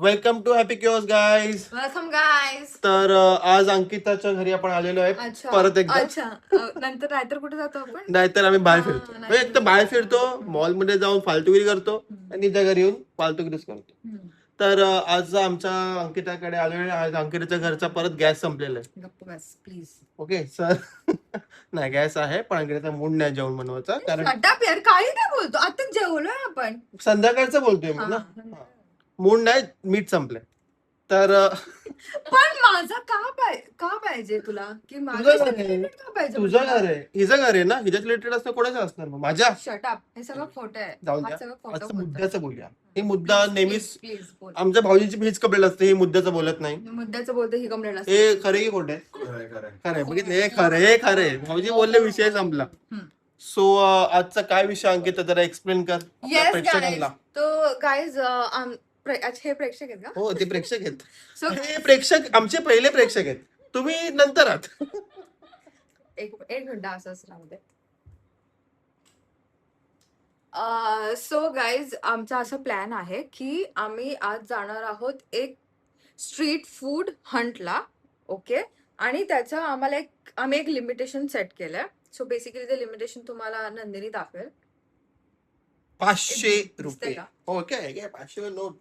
Welcome to Happy Cures guys. Welcome guys. तर आज अंकिताच्या घरी आपण आलेलो आहे परत एकदा. अच्छा नंतर नाहीतर कुठे जातो आपण? नाहीतर आम्ही बाहेर फिरतो. नाहीतर एक तर बाहेर फिरतो, मॉल मध्ये जाऊन फालतूगिरी करतो आणि तिच्या घरी येऊन फालतूगिरीच करतो. तर आज आमच्या अंकिताकडे आलेलो आहे. आज अंकिताच्या घरचा परत गॅस संपलेला आहे. गप्प बस प्लीज. Okay sir. नाही गॅस आहे पण अंकिताचा मूड नाही जेवण बनवायचा कारण शटअप यार, काही काय बोलतो? आता जेवलोय आपण. संध्याकाळचं बोलतोय मी ना. मूड नाही, मीठ संपलंय. तर पण माझा का पाहिजे तुला? की माझं तुझं घर आहे. related का पाहिजे तुझं तुला? घर आहे, हिचं घर आहे ना, हिच्या रिलेटेड असतं कोणाचं असणार मग? माझ्या शटअप, हे सगळं खोटं आहे. जाऊन हा द्या. सगळं खोटं असं बोलतोय. मुद्द्याचं बोलूया. हे मुद्दा नेहमीच प्लीज बोल. आमच्या भाऊजीची भीज कपडेल असते, हे मुद्द्याचं बोलत नाही. मुद्द्याचं बोलतो ही कंप्लेंट असते. हे खरे की खोटे? खरे. बघितले, हे खरे. भाऊजी बोलले विषय संपला. सो आजचा काय विषय अंकित जरा एक्सप्लेन कर आपल्या येस प्रेक्षकांना. गाईज. तो गाईज हे प्रेक्षक आहेत का? हो ते प्रेक्षक आहेत. सो हे प्रेक्षक आमचे पहिले प्रेक्षक आहेत, तुम्ही नंतर आहात. एक मिनिट असंच राहू दे. सो गाईज, आमचा असं प्लॅन आहे की आम्ही आज जाणार आहोत एक स्ट्रीट फूड हंटला. ओके. आणि त्याचं आम्ही एक लिमिटेशन सेट केलंय. सो बेसिकली ते लिमिटेशन तुम्हाला नंदिनी दाखवेल. 500 दिसतंय रुपये. का? Okay 500 note.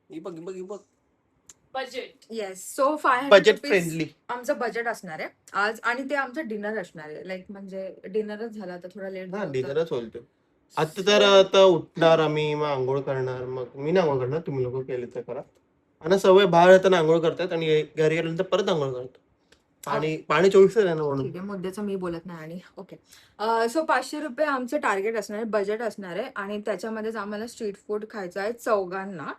ही बघ budget. Yes. So 500 budget rupees friendly. आमचं बजेट असणार आहे आज. आणि ते आमचं डिनर असणार आहे. लाईक म्हणजे डिनरच झाला तर थोडा लेट हा झाला. डिनरच बोलतो. आता उठणार आम्ही, मग आंघोळ करणार. मग मी नाही आंघोळ करणार, तुम्ही लोक केले तर करा. आणि सवय बाहेर येताना आंघोळ करतात आणि घरी गेल्यानंतर परत आंघोळ करतात. पाणी 24 तास आहे ना म्हणून. ठीक आहे, मुद्द्याचं मी बोलत नाही. आणि ओके. सो 500 रुपये आमचं टार्गेट असणार आहे, बजेट असणार आहे. आणि त्याच्यामध्येच आम्हाला स्ट्रीट फूड खायचं आहे चौघांना.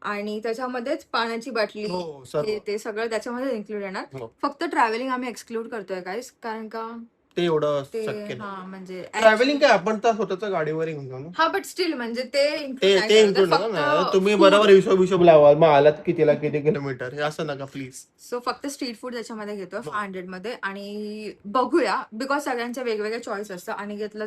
आणि त्याच्यामध्येच पाण्याची बाटली, हो सर्व. ते सगळं त्याच्यामध्ये इन्क्लूड येणार. हो. फक्त ट्रॅव्हलिंग आम्ही एक्सक्लूड करतोय गाईस, कारण का ते एवढं ते शक्य नाही. हा म्हणजे ट्रॅव्हलिंग काय आपण तर स्वतःच्या गाडीवर घेऊन जाऊ ना. हा बट स्टील म्हणजे ते ते इन्क्लूड नका. तुम्ही बरोबर हिशोब लावाल, मग आलात कितीला किती किलोमीटर हे असं नका प्लीज. सो फक्त स्ट्रीट फूड त्याच्यामध्ये घेतोय 500 मध्ये. आणि बघूया, बिकॉज सगळ्यांच्या वेगवेगळ्या चॉईस असतं. अनिकेतला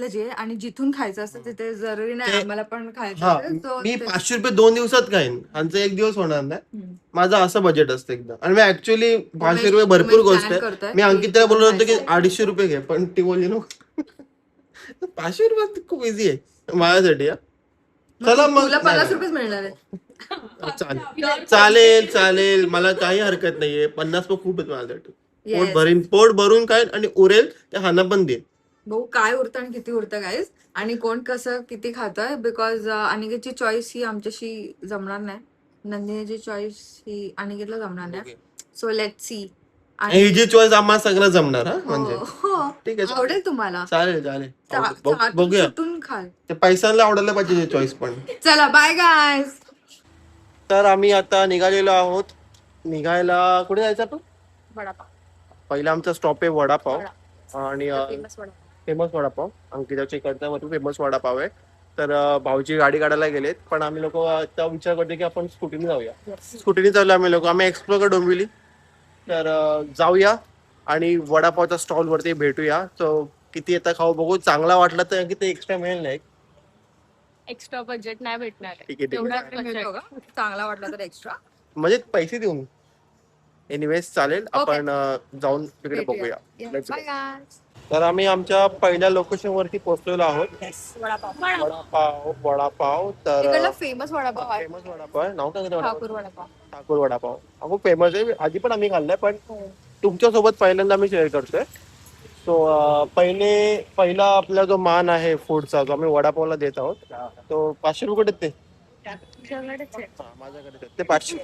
जे आणि जिथून खायचं असतं तिथे जरुरी नाही आम्हाला पण खायचं हा असेल. So मी ते- 500 रुपये 2 दिवसात खाईन, आमचं 1 दिवस होणार नाही. माझं असं बजेट असतं एकदम. आणि मी ऍक्च्युअली 500 रुपये भरपूर उमेश गोष्ट plan आहे. करतोय मी की अंकितला बोललो होतो की खायचं. 250 रुपये घे, पण ती बोलली नो. 500 रुपये खूप इझी आहे माझ्यासाठी. चला मग तुला 50 रुपयेच मिळणार आहे. चालेल मला काही हरकत नाहीये. 50 पण खूप आहेत माझ्यासाठी. Yes. पोट भरून काय आणि उरेल ते हाना पण दे. भाऊ काय उरतं आणि किती उरतं गाईज, आणि कोण कसं किती खातोय. बिकॉज अनिकेतची चॉईस ही आमच्याशी जमणार नाही, नंदिनीची चॉईस ही अनिकेतला जमणार नाही. So let see. ही जी चॉईस आम्हाला सगळं जमणार. हा म्हणजे ठीक आहे, आवडेल तुम्हाला. चालेल बघूया. सुटून खाल. ते पैशांना आवडायला पाहिजे चॉईस पण. चला बाय गाईज. तर आम्ही आता निघालेलो आहोत. निघायला कुठे जायचं आपण? वडापाव. पहिला आमचा स्टॉप आहे वडापाव. आणि फेमस वडापाव. फेमस वडापाव अंकिताच्या इकडचा फेमस वडापाव आहे. तर भाऊची गाडी काढायला गेलेत, पण आम्ही लोक आता विचार करतो की आपण स्कूटीने जाऊया. स्कूटीने चाललो आम्ही एक्सप्लोर डोंबिवली. तर जाऊया आणि वडापावच्या स्टॉल वरती भेटूया. तो किती येता खाऊ बघू. चांगला वाटला तर किती एक्स्ट्रा मिळेल नाही. एक्स्ट्रा बजेट नाही भेटणार आहे. ठीक आहे. तेवढाच मिळतो budget. का? चांगला वाटला तर एक्स्ट्रा म्हणजे पैसे देऊन एनिवेज चालेल. आपण जाऊन तिकडे बघूया. Let's go. Bye guys. तर आम्ही आमच्या पहिल्या लोकेशन वरती पोहोचलेलो आहोत. वडापाव. वडापाव तर इकडला फेमस वडापाव आहे, फेमस वडापाव आहे. नाव काय वडापाव? ठाकूर वडापाव. ठाकूर वडापाव हा खूप फेमस आहे. आधी पण आम्ही खाल्लाय, पण तुमच्या सोबत पहिल्यांदा मी शेअर करतोय. सो पहिला आपला जो मान आहे फूडचा, जो आम्ही वडापावला देत आहोत, तो 500 रुपये ते तुमच्याकडेच आहे. माझ्याकडे ते 500.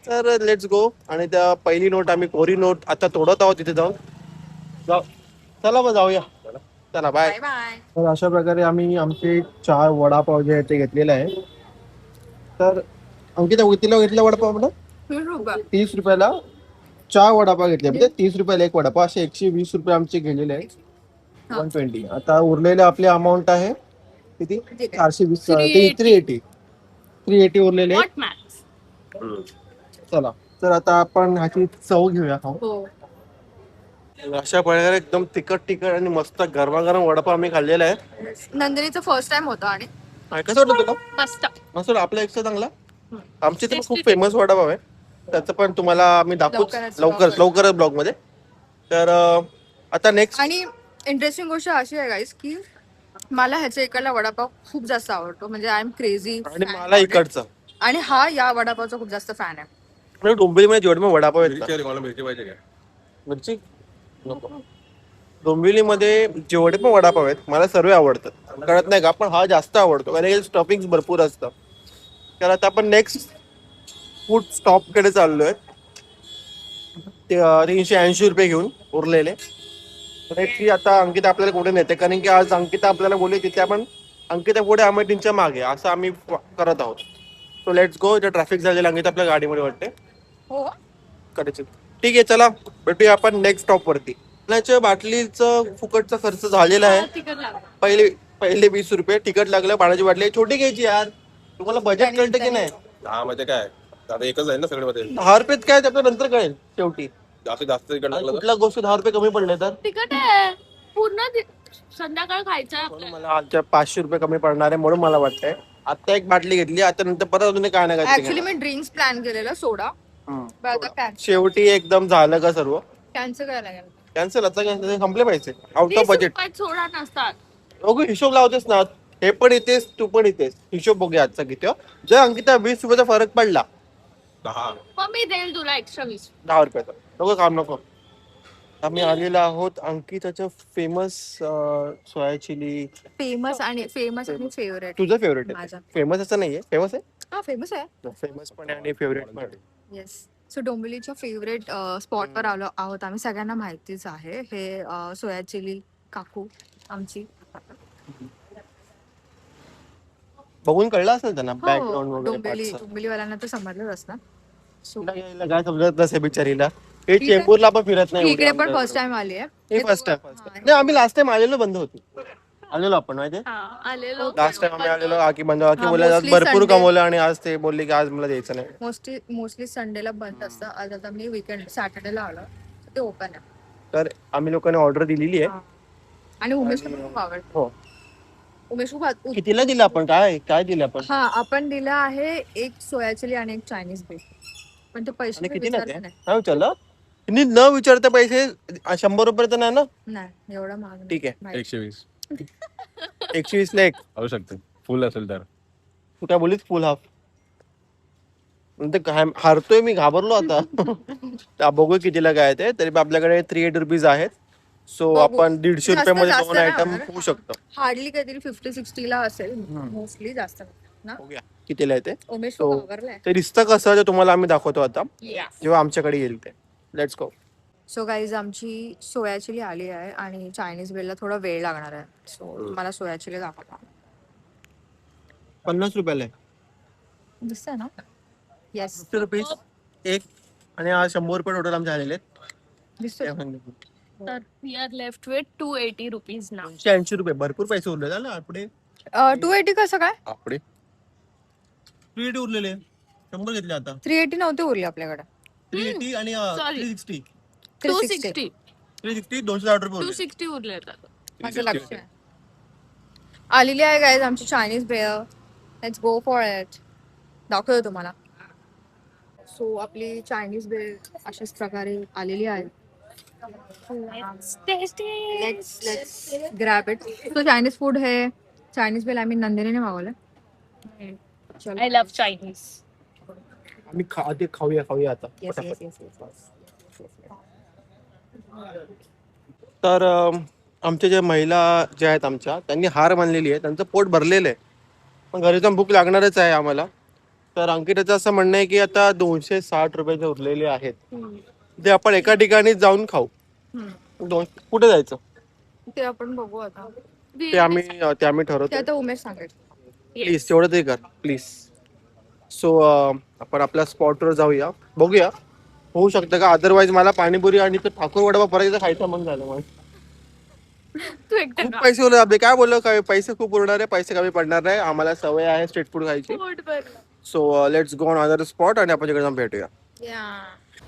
तर लेट्स गो. आणि त्या पहिली नोट आम्ही कोरी नोट आता तोडत आहोत तिथे जाऊ. चला मग जाऊया. चला बाय. Bye bye. तर अशा प्रकारे आम्ही आमचे 4 वडापाव जे आहे ते घेतलेले आहे. तर अंकिता कितीला घेतला वडापाव आपण? 30 रुपये. 30 रुपयाला 4 वडापाव घेतले. म्हणजे 30 रुपयाला एक वडापाव, असे 120 रुपये आमचे गेलेले आहे. 120. आता उरलेले आपले अमाऊंट आहे किती? 420. 380 उरलेले. Not max. चला तर आता आपण ह्याची चव घेऊया. हो. अशा प्रकारे एकदम तिखट आणि मस्त गरमागरम वडापाव आम्ही खाल्लेला आहे. नंदिनीचं फर्स्ट टाइम होतं आणि कसं वाटतं तुला? मस्त. मस्त आपला एकचा चांगला. आमच्या इथे पण खूप Tasty. फेमस वडापाव आहे. त्याचं पण तुम्हाला मी दाखवूच लवकरच लवकरच ब्लॉग मध्ये. तर आता नेक्स्ट आणि इंटरेस्टिंग गोष्ट अशी आहे गाईस की मला ह्याच्या इकडला वडापाव खूप जास्त आवडतो, म्हणजे आय एम क्रेझी. आणि मला इकडचं आणि हा या वडापावचा खूप जास्त फॅन आहे. म्हणजे डोंबिवलीमध्ये जेवढे पण वडापाव आहेत ना, मला मिरची पाहिजे काय? मिरची नको. डोंबिवलीमध्ये जेवढे पण वडापाव आहेत मला सर्व आवडतात. कळत नाही का, पण हा जास्त आवडतो कारण स्टॉपिंग भरपूर असतं. तर आता आपण नेक्स्ट फूड स्टॉप कडे चाललोय. 380 रुपये घेऊन उरलेले. तर ती आता अंकिता आपल्याला कुठे नेते, कारण की आज अंकिता आपल्याला बोलली तिथे आपण अंकिता पुढे आम्ही त्यांच्या मागे असं आम्ही करत आहोत. So let's go. इथे ट्रॅफिक झालेलं अंकिता आपल्या गाडीमध्ये वाटते हो कदाचित. ठीक आहे, चला भेटूया आपण नेक्स्ट स्टॉप वरती. पाण्याच्या बाटलीचं फुकटचा खर्च झालेला आहे. तिखट लागलं. पहिले 20 रुपये तिकट लागलं. पाण्याची बाटली छोटी घ्यायची यार. तुम्हाला बजेट कळतं की नाही? हा म्हणजे काय आता एकच आहे ना सगळे मध्ये. 10 रुपयेत काय त्याच्या नंतर कळेल शेवटी. जास्त तिकट आणि लागलं तर कुठल्या गोष्टी 10 रुपये कमी पडले तर तिखट आहे. पूर्ण संध्याकाळ खायचं आहे म्हणून आपल्याला. मला आजच्या 500 रुपये कमी पडणार आहे म्हणून मला वाटतंय. आता एक बाटली घेतली, आता नंतर परत अजून काय नाही ऍक्च्युली मी ड्रिंक्स प्लॅन केलेलं सोडा, पण आता शेवटी एकदम झालं का सर्व कॅन्सल करायला लागेल. कॅन्सल. आता कॅन्सल संपले पैसे आउट ऑफ 20 बजेट. रुपयात सोडा नसतात. बघू हिशोब लावतेस ना. हे पण येतेस तू पण येतेस. हिशोब बघूया आजचा किती हो. जर अंकिता 20 रुपयाचा फरक पडला 10. मग मी देईल तुला एक्स्ट्रा 20. 10 रुपयाचा नको काम नको. आम्ही आलेलो आहोत अंकिताच्या फेमस सोया चिली. फेमस आणि फेवरेट. तुझं फेवरेट आहे? माझा फेमस असं नाहीये. फेमस आहे. हा फेमस आहे. फेमस पण आहे आणि फेवरेट पण आहे. येस. सो डोंबिवलीच्या फेवरेट स्पॉटवर आलो आहोत आम्ही. सगळ्यांना माहितीच आहे हे सोया चिली काकू आमची. बघून कळलं असेल त्यांना हो, बॅकग्राऊंड वगैरे parts. डोंबिवलीवाल्यांना तर समजलंच असणार. सो तिला यायला काय समजत नसे बिचारीला. हे ती चेंबूरला पण फिरत नाही इकडे एवढी पण आमच्या फर्स्ट टाइम आली आहे. हे फर्स्ट टाइम. नाही आम्ही लास्ट टाइम आलेलो बंद होती. आलेलो आपण माहितीये. हा आलेलो. लास्ट टाइम आम्ही आलेलो आकी बंद. आकी हा, बोलले आज mostly भरपूर Sunday. कमवलं आणि आज ते बोलले की आज मला द्यायचं नाही. मोस्टली संडेला बंद असतं. आज आता मी वीकेंड सॅटर्डेला आलो, ते ओपन आहे. तर आम्ही लोकांनी ऑर्डर दिलेली आहे. आणि उमेशला पण खूप आवडतं. हो. उमेश खूप कितीला दिलं आपण? काय दिलं आपण? हा आपण दिला आहे एक सोया चिली आणि एक चायनीज बेस. पण ते पैसे आणि मी किती विचारले ना नाही. काय विचारलं त्यांनी न विचारता पैसे? 100 रुपये तर नाही ना? नाही एवढा महाग नाही. ठीक आहे. माहिती. 120 120 ला एक. होऊ शकते फुल असेल तर. तू काय बोलीस फुल हाफ? नंतर हारतोय मी, घाबरलो आता. तर बघू कितीला काय ते. तरी पण आपल्याकडे 380 रुपीज आहेत. सो बघू. आपण 150 जास्त रुपयामध्ये जास्त 2 नाही आयटम होणार. होऊ शकतं. हार्डली काहीतरी 50-60 असेल मोस्टली, जास्त ना. बघूया कितीला येते. उमेश So, खूप घाबरलाय. ते दिसतं कसं ते तुम्हाला आम्ही दाखवतो आता Yes. जेव्हा आमच्याकडे येईल ते. Let's go. सो गाईज आमची सोया चिली आली आहे आणि चायनीज बेलला थोडा वेळ लागणार आहे. सो तुम्हाला सोया चिली दाखवतो. 50 रुपयाला आहे. दिसतंय ना. येस 50 रुपीज एक. आणि आज 100 रुपये टोटल आमचे आलेले आहेत. दिसतोय. तर we are left with 280 rupees नाव. 280 रुपये भरपूर पैसे उरले झाले आपले. 280 कसं काय? आपडे 380 उरलेले. 100 घेतले आता. 380 नव्हते उरली आपल्याकडे. 380 आणि Sorry. 360. 260. 360 260 रुपये उरले. 260 उरले आता. माझं लक्ष आहे. आलेली आहे गाईज आमची Chinese bhel. Let's go for it. दाखवतो तुम्हाला. सो आपली चायनीज बेल अशाच प्रकारे आलेली आहे. Let's grab it. So Chinese food हे चायनीज बेल आम्ही नंदिनीने मागवलं. I love Chinese. आम्ही आधी खाऊया आता. येस पटापट. Yes yes. तर आमच्या ज्या महिला ज्या आहेत आमच्या त्यांनी हार मानलेली आहे. त्यांचं पोट भरलेलं आहे. पण घरी जाऊन भूक लागणारच आहे आम्हाला. तर अंकिताचं असं म्हणणं आहे की आता 260 रुपयाचे उरलेले आहेत ते आपण एका ठिकाणी जाऊन खाऊ. कुठे जायचं ते आपण बघू आता. ते आम्ही ते ठरवतो. आता उमेश सांगेल. प्लीज तेवढं ते कर प्लीज. सो आपण आपल्या स्पॉटवर जाऊया. बघूया होऊ शकतं का. अदरवाईज मला पाणीपुरी आणि तो ठाकूर वडापाव परत खायचं मन झालं. मग तू एकटा खूप पैसे उरले आपले. काय बोललो काय पैसे खूप उरणार आहे. पैसे कमी पडणार नाही. आम्हाला सवय आहे स्ट्रीट फूड खायची. पोट भरलं. So let's go on other spot आणि आपण तिकडे जाऊन भेटूया.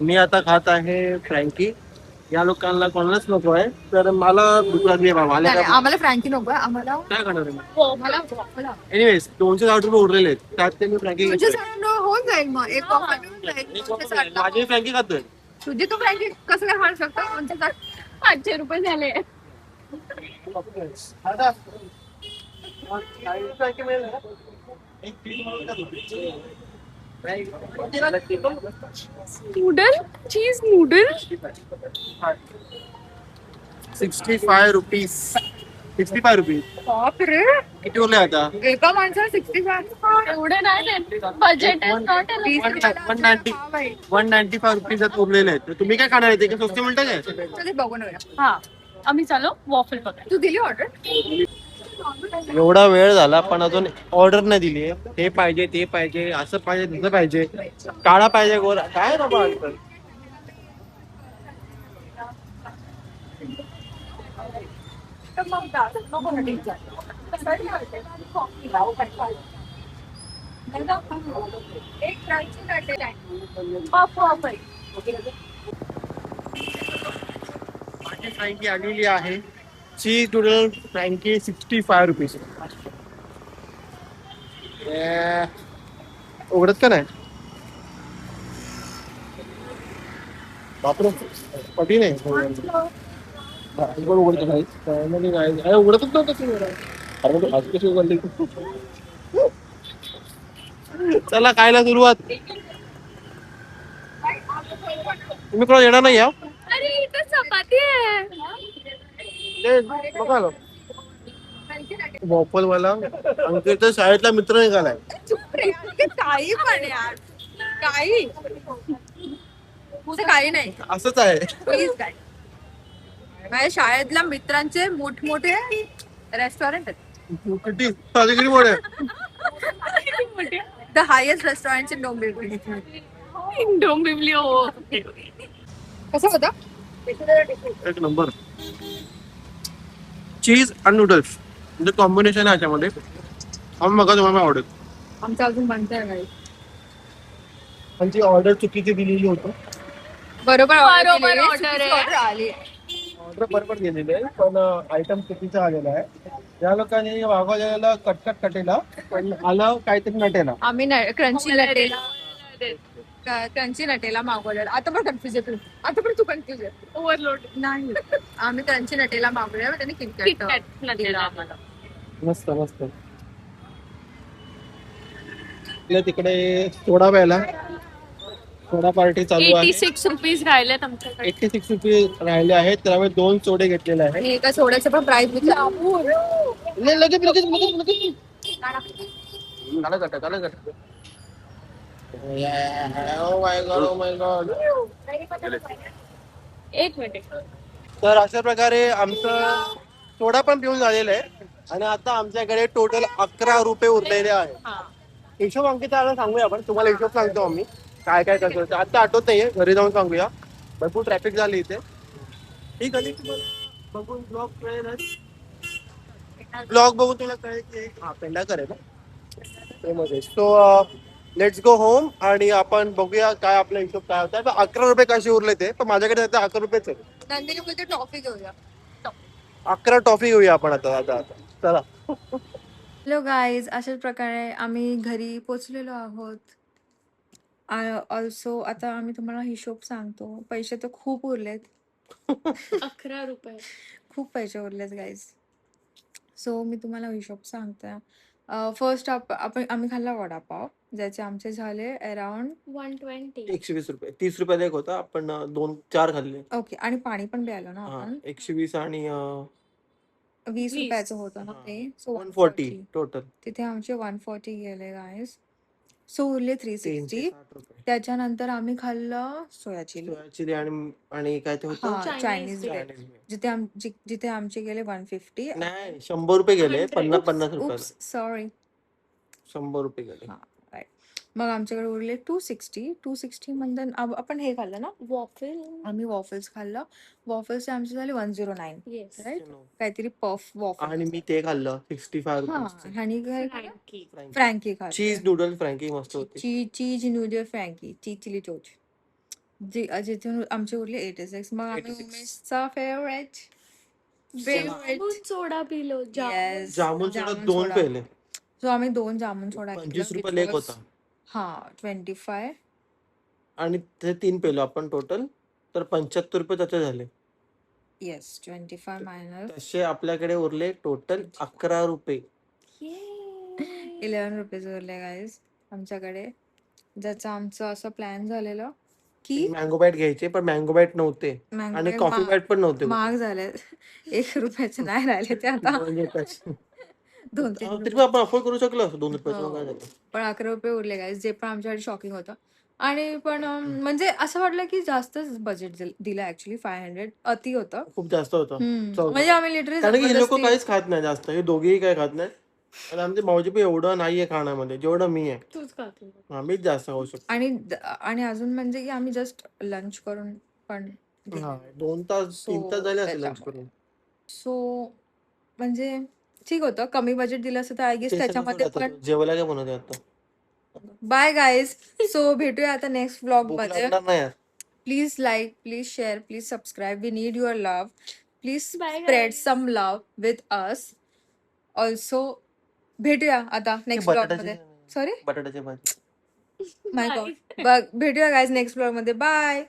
मी आता खात आहे फ्रँकी. या लोकांना कोणालाच नको आहे, तर मला भूक लागली आहे बाबा. नाही, नाही, आम्हाला फ्रँकी नको आम्हाला काय करणार आहे? मला मला एनिवेज 260 रुपये उरलेले आहेत, त्यात ते मी फ्रँकी तुझ्या घेतोय. साठी होऊन जाईल मग एक waffle मिळून जाईल दोनशे साठला. माझी फ्रँकी खातोय. तुझी तू फ्रँकी कसं काय खाऊ शकतो 260? 500 रुपये झाले. नूडल, चीज नूडल. 65 रुपीज. 65 रुपीज. बापरे, किती उरले आता? एका माणसाला 65. एवढे नाही देत. बजेट इज नॉट 190 195 रुपीज उरलेले आहेत. तर तुम्ही काय खाणार आहे? ते काय स्वस्त मिळतं काय? चल बघून येऊया. हा, आम्ही चालू वॉफल बघायला. तू दिली ऑर्डर? एवढा वेळ झाला पण अजून ऑर्डर नाही दिली आहे. हे पाहिजे, ते पाहिजे, असं पाहिजे, तसं पाहिजे, काळा पाहिजे, गोरा काय बाबा आजकाल. वॉफल. माझी फ्रँकी आलेली आहे. चीज नूडल फ्रँकी 65 रुपीज. उघडत का नाही? बापरे, पटी नाही. उघडत नाही. उघडतच नव्हतं ते. अरे मग आज कशी उघडली? चला खायला सुरुवात. तुम्ही कोणा येणार नाही या? अरे इथं चपाती आहे. बघा वॉफल वाला अंकितचा शाळेतला मित्र निघालाय. काही पण यार, काही काही नाही. असंच आहे. प्लीज काय, माझ्या शाळेतल्या मित्रांचे मोठमोठे रेस्टॉरंट आहेत. किती किती मोठे? The highest restaurant in Dombivli. Dombivli हो. कसं होतं? एक नंबर. चीज आणि नूडल्स म्हणजे कॉम्बिनेशन आहे याच्यामध्ये. आम्ही बघा तुम्हाला आवडेल. आमचं अजून बनतंय काही. त्यांची ऑर्डर चुकीची दिलेली होती. बरोबर बरोबर order order केली, आहे. order आली. ऑर्डर बरोबर दिलेली आहे पण आयटम चुकीचा आलेला आहे. या लोकांनी मागवलेला कटकट कटेला पण आलं काहीतरी नटेला. आम्ही क्रंची नटेला मागवलेला. आता पण कन्फ्युज आहे तू. आता पण तू कन्फ्युज आहे. ओव्हरलोड. नाही, आम्ही क्रंची नटेला मागवलेला, त्यांनी KitKat किटकॅट नटेला. दिला आम्हाला. मस्त मस्त. तिकडे सोडा प्यायला सोडा पार्टी चालू आहे. 86 रुपीज राहिलेत आमच्याकडे. 86 रुपये राहिले आहेत. त्यामुळे 2 सोडे घेतलेले आहेत. आणि एका सोड्याचं पण प्राइस लगेच लगेच लगेच लगेच काला गट काला गट. Oh my God, oh my God. एक मिनिट. तर अशा प्रकारे आमचं सोडा पण पिऊन झालेलं आहे आणि आता आमच्याकडे टोटल 11 रुपये उरलेले आहेत. हा. हिशोब अंकिता सांगूया आपण. तुम्हाला हिशोब सांगतो आम्ही काय काय करतो. आता आठवत नाहीये, घरी जाऊन सांगूया. भरपूर ट्रॅफिक झाली इथे. ही गली तुम्हाला बघून ब्लॉग बघून तुला कळेल की हा पेंडाकर आहे ना. सो लेट्स गो होम आणि आपण बघूया काय आपला हिशोब काय होता. 11 रुपये कसे उरले ते पण माझ्याकडे आता 11 रुपयेच आहे. नंदिनी बोलते टॉफी घेऊया. 11 टॉफी घेऊया आपण आता आता चला. हॅलो गाईज, अशाच प्रकारे आम्ही घरी पोचलेलो आहोत. ऑल्सो आता आम्ही तुम्हाला हिशोब सांगतो. पैसे तर खूप उरलेत. 11 रुपये. खूप पैसे उरलेत गाईज. सो मी तुम्हाला हिशोब सांगते. फर्स्ट आम्ही खाल्ला वडापाव, ज्याचे आमचे झाले अराउंड 120. 120 रुपये. 30 रुपयाला एक होता. आपण 2-4 खाल्ले. ओके. आणि पाणी पण प्यायलो ना आपण. 120 आणि 20 रुपयाचं होतं ना ते. So 140 total. तिथे आमचे 140 गेले गाईज. सो उरले 360. 360 रुपये. त्याच्यानंतर आम्ही खाल्लं सोया चिली. सोया चिली आणि काय ते होतं हा, Chinese चायनीज bread. ब्रेड. जिथे आमचे गेले 150. नाही 100 रुपये गेले. 50 Oops, रुपयाला सॉरी. 100 रुपये गेले. हा, राईट. मग आमच्याकडे उरले 260 मध्ये आपण हे खाल्लं ना, वॉफल. आम्ही वॉफल्स खाल्लं. वॉफल्सचे आमचे झाले 109, येस. राईट. काहीतरी पफ वॉफल. आणि मी ते खाल्लं 65 हा, रुपये. आणि काय खाल्लं? फ्रँकी. फ्रँकी खाल्लं. चीज नूडल फ्रँकी मस्त होती. चीज नूडल फ्रँकी, चीज चिली टोच. जिथून आमची उरली 86. मग आम्ही 86. उमेशचा फेवरेट जामून सोडा पिलो येस जामून सोडा जामून 2 सोडा. पेले. सो आम्ही 2 जामून सोडा 25 घेतलं रुपयाला एक बिकॉज होता. हा 25. आणि ते 3 पेलो आपण टोटल. तर 75 रुपये त्याचे झाले. येस 25 मायनस तसे आपल्याकडे उरले टोटल 11 रुपये. 11 रुपीज उरले गाईज आमच्याकडे. ज्याचं आमचं असं प्लॅन झालेलं की मँगो बाईट घ्यायचे पण मँगो बाईट नव्हते मँगो आणि बाईट कॉफी बाईट पण नव्हते. महाग झाले. 1 रुपयाचे नाही राहिले ते आता 2 रुपयाचे. 2-3 तरी रुपये. पण आपण अफोर्ड करू शकलो असतो 2 रुपयाचं. मग काय हो. झालं. पण 11 रुपये उरले गाईज जे पण आमच्यासाठी शॉकिंग होतं. आणि पण म्हणजे असं वाटलं की जास्तच बजेट दिलं ऍक्च्युली 500 अति होतं. खूप जास्त होतं. म्हणजे आम्ही लिटरली कारण की हे लोक जबरदस्ती काहीच खात नाही जास्त. हे दोघेही काय खात नाही. आणि आमचे भाऊजी पण एवढं नाहीये खाण्यामध्ये जेवढं मी आहे. तूच खातो. हा, मीच जास्त खाऊ शकतो. आणि अजून म्हणजे की आम्ही जस्ट लंच करून पण हा 2 तास 3 तास झाले असेल लंच त्याच्यामुळे करून. सो म्हणजे ठीक होतं. कमी बजेट दिलं असतं तर आय गेस ते सगळं त्याच्यामध्ये सोड आता. पण जेवायला काय बनवते आता? Bye guys. सो भेटूया आता नेक्स्ट व्लॉग भूक मध्ये. लागणार नाही यार. Please like, please share, please subscribe. We need your love. Please Bye, spread guys. Some love with us. Also भेटूया आता ते नेक्स्ट व्लॉग मध्ये. सॉरी बटाट्याची भाजी. My Bye. गॉड. भेटूया गाईज नेक्स्ट व्लॉग मध्ये. बाय.